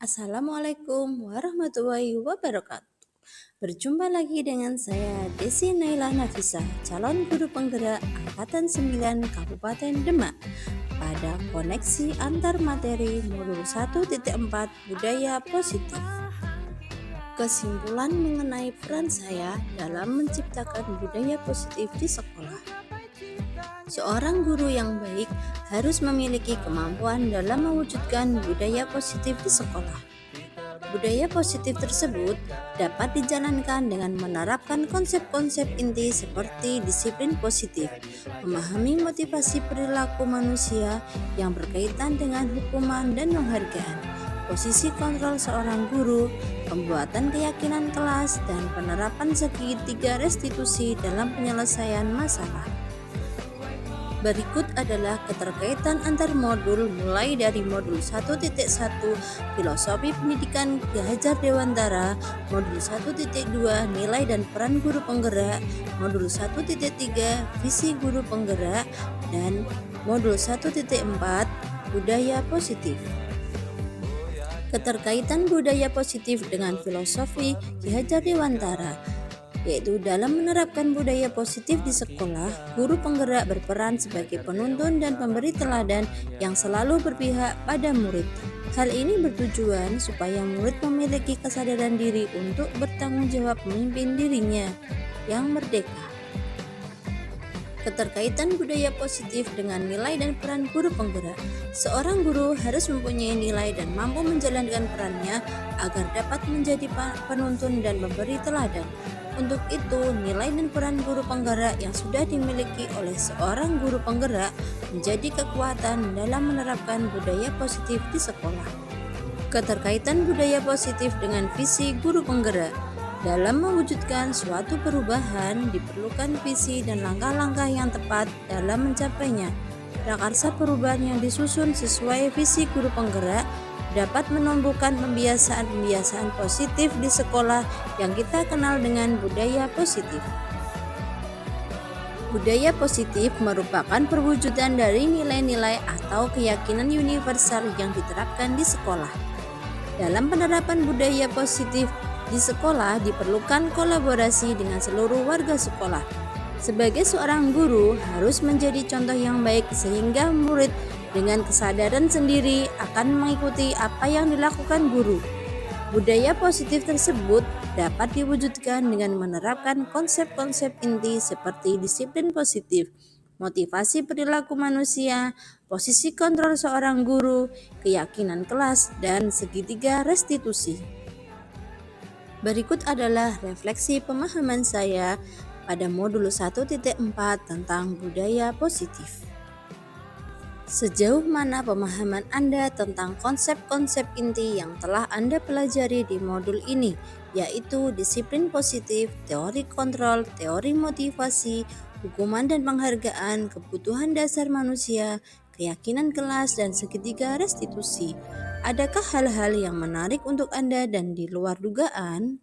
Assalamualaikum warahmatullahi wabarakatuh. Berjumpa lagi dengan saya Desi Naila Nafisa, calon guru penggerak Angkatan 9 Kabupaten Demak pada koneksi antar materi modul 1.4 Budaya Positif. Kesimpulan mengenai peran saya dalam menciptakan budaya positif di sekolah. Seorang guru yang baik harus memiliki kemampuan dalam mewujudkan budaya positif di sekolah. Budaya positif tersebut dapat dijalankan dengan menerapkan konsep-konsep inti seperti disiplin positif, memahami motivasi perilaku manusia yang berkaitan dengan hukuman dan penghargaan, posisi kontrol seorang guru, pembuatan keyakinan kelas, dan penerapan segitiga restitusi dalam penyelesaian masalah. Berikut adalah keterkaitan antar modul mulai dari modul 1.1 Filosofi Pendidikan Ki Hajar Dewantara, modul 1.2 Nilai dan Peran Guru Penggerak, modul 1.3 Visi Guru Penggerak, dan modul 1.4 Budaya Positif. Keterkaitan budaya positif dengan filosofi Ki Hajar Dewantara, yaitu dalam menerapkan budaya positif di sekolah, guru penggerak berperan sebagai penuntun dan pemberi teladan yang selalu berpihak pada murid. Hal ini bertujuan supaya murid memiliki kesadaran diri untuk bertanggung jawab memimpin dirinya yang merdeka. Keterkaitan budaya positif dengan nilai dan peran guru penggerak. Seorang guru harus mempunyai nilai dan mampu menjalankan perannya agar dapat menjadi penuntun dan memberi teladan. Untuk itu, nilai dan peran guru penggerak yang sudah dimiliki oleh seorang guru penggerak menjadi kekuatan dalam menerapkan budaya positif di sekolah. Keterkaitan budaya positif dengan visi guru penggerak. Dalam mewujudkan suatu perubahan, diperlukan visi dan langkah-langkah yang tepat dalam mencapainya. Prakarsa perubahan yang disusun sesuai visi guru penggerak dapat menumbuhkan pembiasaan-pembiasaan positif di sekolah yang kita kenal dengan budaya positif. Budaya positif merupakan perwujudan dari nilai-nilai atau keyakinan universal yang diterapkan di sekolah. Dalam penerapan budaya positif di sekolah diperlukan kolaborasi dengan seluruh warga sekolah. Sebagai seorang guru harus menjadi contoh yang baik sehingga murid dengan kesadaran sendiri akan mengikuti apa yang dilakukan guru. Budaya positif tersebut dapat diwujudkan dengan menerapkan konsep-konsep inti seperti disiplin positif, motivasi perilaku manusia, posisi kontrol seorang guru, keyakinan kelas, dan segitiga restitusi. Berikut adalah refleksi pemahaman saya pada modul 1.4 tentang budaya positif. Sejauh mana pemahaman Anda tentang konsep-konsep inti yang telah Anda pelajari di modul ini, yaitu disiplin positif, teori kontrol, teori motivasi, hukuman dan penghargaan, kebutuhan dasar manusia, keyakinan kelas, dan segitiga restitusi. Adakah hal-hal yang menarik untuk Anda dan di luar dugaan?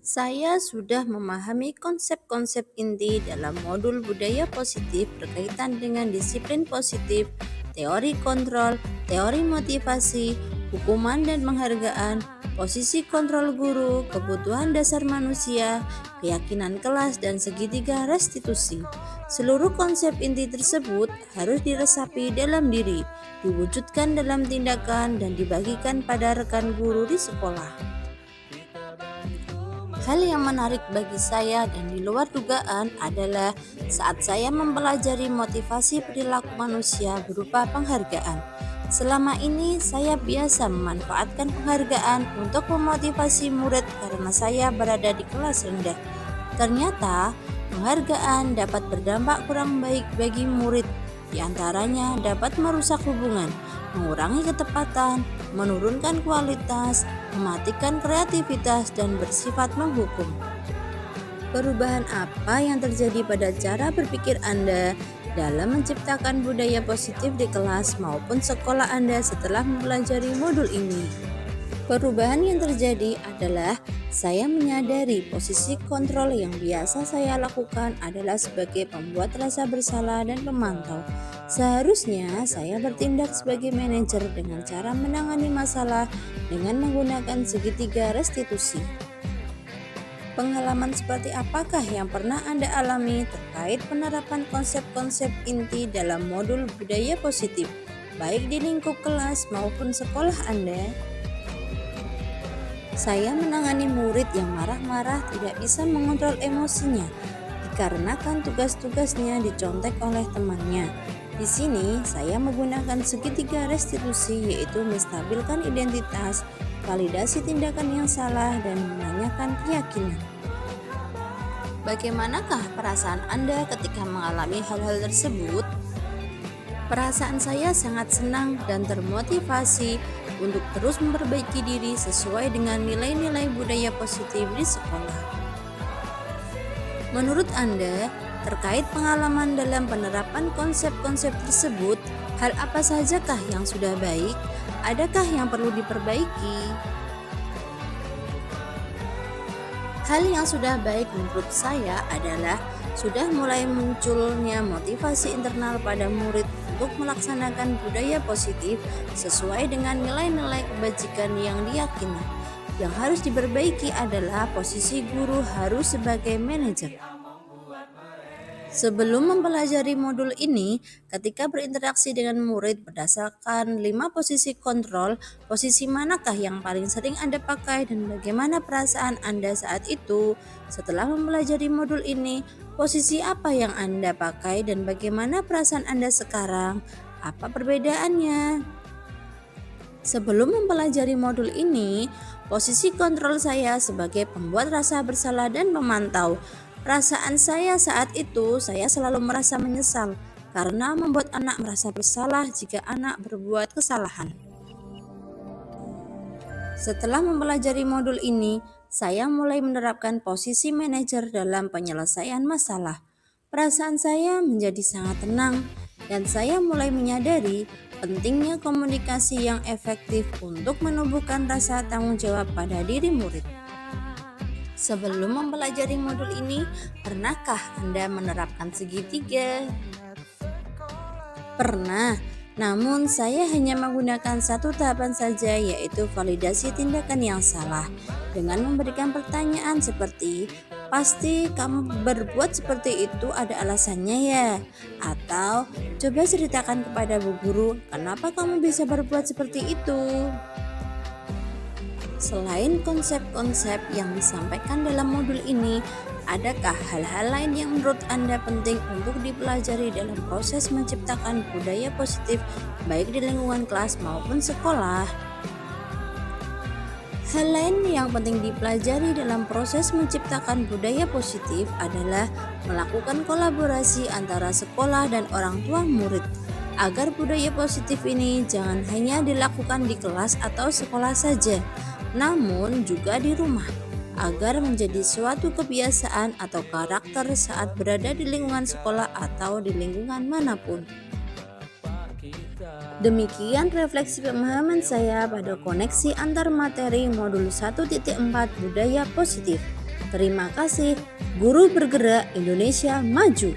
Saya sudah memahami konsep-konsep inti dalam modul budaya positif berkaitan dengan disiplin positif, teori kontrol, teori motivasi, hukuman dan penghargaan, posisi kontrol guru, kebutuhan dasar manusia, keyakinan kelas, dan segitiga restitusi. Seluruh konsep inti tersebut harus diresapi dalam diri, diwujudkan dalam tindakan, dan dibagikan pada rekan guru di sekolah. Hal yang menarik bagi saya dan di luar dugaan adalah saat saya mempelajari motivasi perilaku manusia berupa penghargaan. Selama ini saya biasa memanfaatkan penghargaan untuk memotivasi murid karena saya berada di kelas rendah. Ternyata penghargaan dapat berdampak kurang baik bagi murid. Di antaranya dapat merusak hubungan, mengurangi ketepatan, menurunkan kualitas, mematikan kreativitas, dan bersifat menghukum. Perubahan apa yang terjadi pada cara berpikir Anda dalam menciptakan budaya positif di kelas maupun sekolah Anda setelah mempelajari modul ini? Perubahan yang terjadi adalah Saya menyadari posisi kontrol yang biasa saya lakukan adalah sebagai pembuat rasa bersalah dan pemantau. Seharusnya saya bertindak sebagai manajer dengan cara menangani masalah dengan menggunakan segitiga restitusi. Pengalaman seperti apakah yang pernah Anda alami terkait penerapan konsep-konsep inti dalam modul budaya positif, baik di lingkup kelas maupun sekolah Anda? Saya menangani murid yang marah-marah tidak bisa mengontrol emosinya dikarenakan tugas-tugasnya dicontek oleh temannya. Di sini saya menggunakan segitiga restitusi, yaitu menstabilkan identitas, validasi tindakan yang salah, dan menanyakan keyakinan. Bagaimanakah perasaan Anda ketika mengalami hal-hal tersebut? Perasaan saya sangat senang dan termotivasi untuk terus memperbaiki diri sesuai dengan nilai-nilai budaya positif di sekolah. Menurut Anda, terkait pengalaman dalam penerapan konsep-konsep tersebut, hal apa sajakah yang sudah baik? Adakah yang perlu diperbaiki? Hal yang sudah baik menurut saya adalah sudah mulai munculnya motivasi internal pada murid untuk melaksanakan budaya positif sesuai dengan nilai-nilai kebajikan yang diyakini. Yang harus diperbaiki adalah posisi guru harus sebagai manajer. Sebelum mempelajari modul ini, ketika berinteraksi dengan murid berdasarkan 5 posisi kontrol, posisi manakah yang paling sering Anda pakai dan bagaimana perasaan Anda saat itu? Setelah mempelajari modul ini, posisi apa yang Anda pakai dan bagaimana perasaan Anda sekarang? Apa perbedaannya? Sebelum mempelajari modul ini, posisi kontrol saya sebagai pembuat rasa bersalah dan pemantau. Perasaan saya saat itu, saya selalu merasa menyesal karena membuat anak merasa bersalah jika anak berbuat kesalahan. Setelah mempelajari modul ini, saya mulai menerapkan posisi manajer dalam penyelesaian masalah. Perasaan saya menjadi sangat tenang dan saya mulai menyadari pentingnya komunikasi yang efektif untuk menumbuhkan rasa tanggung jawab pada diri murid. Sebelum mempelajari modul ini, pernahkah Anda menerapkan segitiga? Pernah, namun saya hanya menggunakan satu tahapan saja, yaitu validasi tindakan yang salah, dengan memberikan pertanyaan seperti, "Pasti kamu berbuat seperti itu ada alasannya ya?" Atau, "Coba ceritakan kepada Bu Guru, kenapa kamu bisa berbuat seperti itu?" Selain konsep-konsep yang disampaikan dalam modul ini, adakah hal-hal lain yang menurut Anda penting untuk dipelajari dalam proses menciptakan budaya positif baik di lingkungan kelas maupun sekolah? Hal lain yang penting dipelajari dalam proses menciptakan budaya positif adalah melakukan kolaborasi antara sekolah dan orang tua murid. Agar budaya positif ini jangan hanya dilakukan di kelas atau sekolah saja, namun juga di rumah, agar menjadi suatu kebiasaan atau karakter saat berada di lingkungan sekolah atau di lingkungan manapun. Demikian refleksi pemahaman saya pada koneksi antar materi modul 1.4 budaya positif. Terima kasih. Guru bergerak Indonesia maju.